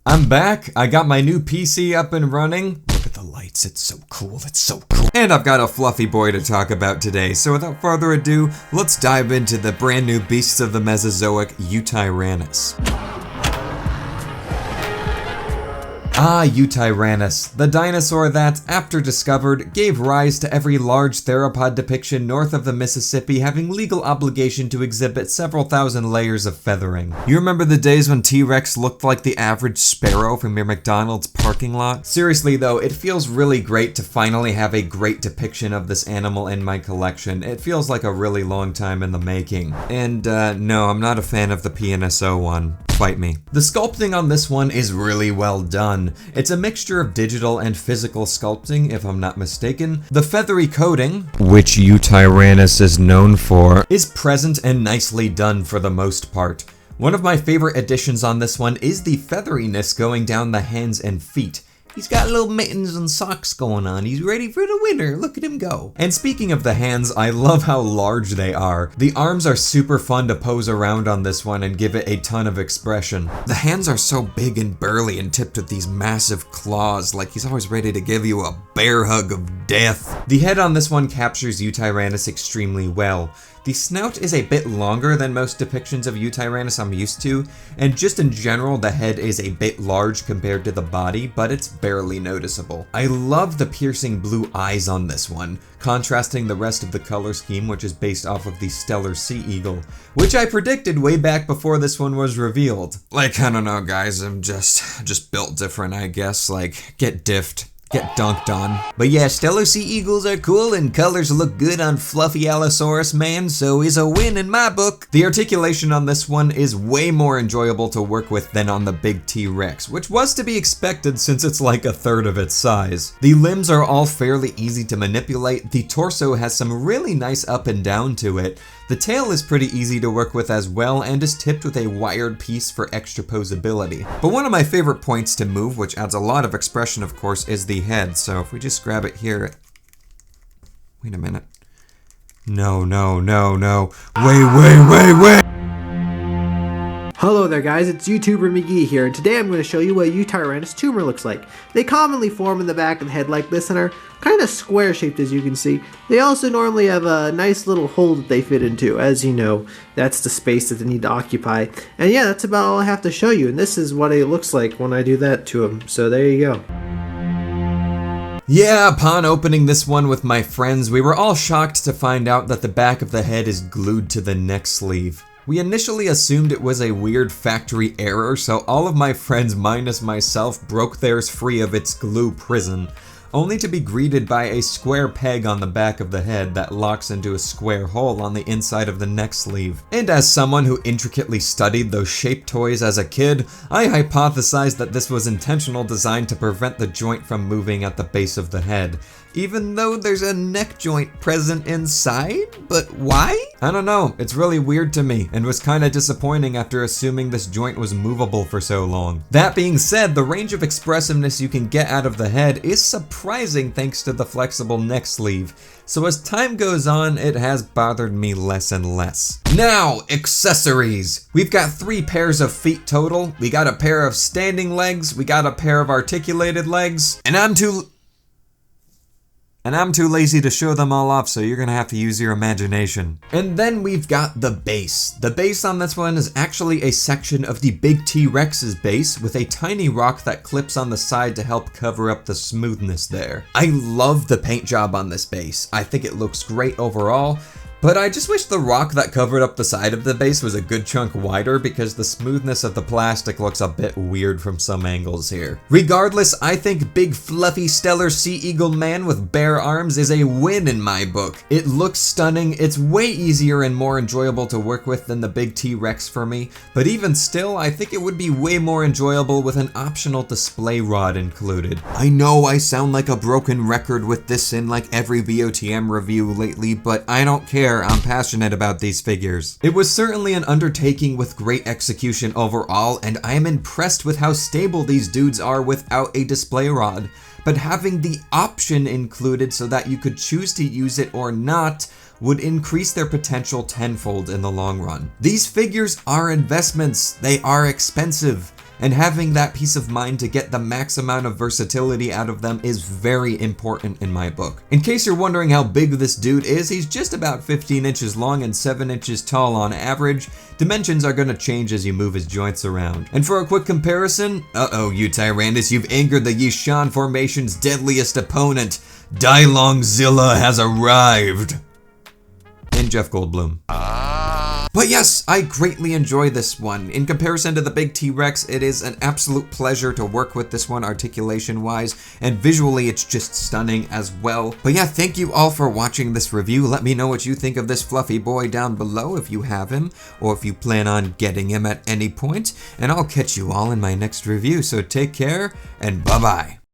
I'm back. I got my new PC up and running. Look at the lights, it's so cool, it's so cool. And I've got a fluffy boy to talk about today, so without further ado, let's dive into the brand new beasts of the Mesozoic Yutyrannus. Yutyrannus, the dinosaur that, after discovered, gave rise to every large theropod depiction north of the Mississippi having legal obligation to exhibit several thousand layers of feathering. You remember the days when T-Rex looked like the average sparrow from your McDonald's parking lot? Seriously though, it feels really great to finally have a great depiction of this animal in my collection. It feels like a really long time in the making. And no, I'm not a fan of the PNSO one. Fight me. The sculpting on this one is really well done. It's a mixture of digital and physical sculpting, if I'm not mistaken. The feathery coating, which Yutyrannus is known for, is present and nicely done for the most part. One of my favorite additions on this one is the featheriness going down the hands and feet. He's got little mittens and socks going on. He's ready for the winter. Look at him go. And speaking of the hands, I love how large they are. The arms are super fun to pose around on this one and give it a ton of expression. The hands are so big and burly and tipped with these massive claws, like he's always ready to give you a bear hug of death. The head on this one captures Yutyrannus extremely well. The snout is a bit longer than most depictions of Yutyrannus I'm used to, and just in general the head is a bit large compared to the body, but it's barely noticeable. I love the piercing blue eyes on this one, contrasting the rest of the color scheme, which is based off of the stellar sea eagle, which I predicted way back before this one was revealed. Like, I don't know guys, I'm just built different I guess, like, get diffed. Get dunked on. But yeah, stellar sea eagles are cool and colors look good on fluffy Allosaurus man, so is a win in my book. The articulation on this one is way more enjoyable to work with than on the big T-Rex, which was to be expected since it's like a third of its size. The limbs are all fairly easy to manipulate. The torso has some really nice up and down to it. The tail is pretty easy to work with as well and is tipped with a wired piece for extra posability. But one of my favorite points to move, which adds a lot of expression of course, is the head. So if we just grab it here. Wait a minute. No. Wait. Hello there guys, it's YouTuber McGee here, and today I'm going to show you what a Yutyrannus tumor looks like. They commonly form in the back of the head like this and are kind of square shaped as you can see. They also normally have a nice little hole that they fit into. As you know, that's the space that they need to occupy. And yeah, that's about all I have to show you, and this is what it looks like when I do that to them. So there you go. Yeah, upon opening this one with my friends, we were all shocked to find out that the back of the head is glued to the neck sleeve. We initially assumed it was a weird factory error, so all of my friends minus myself broke theirs free of its glue prison, only to be greeted by a square peg on the back of the head that locks into a square hole on the inside of the neck sleeve. And as someone who intricately studied those shape toys as a kid, I hypothesized that this was intentional design to prevent the joint from moving at the base of the head, even though there's a neck joint present inside? But why? I don't know, it's really weird to me, and was kinda disappointing after assuming this joint was movable for so long. That being said, the range of expressiveness you can get out of the head is surprising thanks to the flexible neck sleeve, so as time goes on, it has bothered me less and less. Now, accessories! We've got 3 pairs of feet total, we got a pair of standing legs, we got a pair of articulated legs, and I'm too lazy to show them all off, so you're gonna have to use your imagination. And then we've got the base. The base on this one is actually a section of the big T-Rex's base with a tiny rock that clips on the side to help cover up the smoothness there. I love the paint job on this base. I think it looks great overall. But I just wish the rock that covered up the side of the base was a good chunk wider because the smoothness of the plastic looks a bit weird from some angles here. Regardless, I think big fluffy stellar sea eagle man with bare arms is a win in my book. It looks stunning, it's way easier and more enjoyable to work with than the big T-Rex for me, but even still, I think it would be way more enjoyable with an optional display rod included. I know I sound like a broken record with this in like every VOTM review lately, but I don't care. I'm passionate about these figures. It was certainly an undertaking with great execution overall, and I am impressed with how stable these dudes are without a display rod. But having the option included so that you could choose to use it or not would increase their potential tenfold in the long run. These figures are investments, they are expensive. and having that peace of mind to get the max amount of versatility out of them is very important in my book. In case you're wondering how big this dude is, he's just about 15 inches long and 7 inches tall on average. Dimensions are gonna change as you move his joints around. And for a quick comparison, uh-oh, Yutyrannus, you've angered the Yishan Formation's deadliest opponent. Dailongzilla has arrived. And Jeff Goldblum. But yes, I greatly enjoy this one. In comparison to the big T-Rex, it is an absolute pleasure to work with this one articulation-wise, and visually it's just stunning as well. But yeah, thank you all for watching this review. Let me know what you think of this fluffy boy down below if you have him, or if you plan on getting him at any point, and I'll catch you all in my next review. So take care, and bye-bye.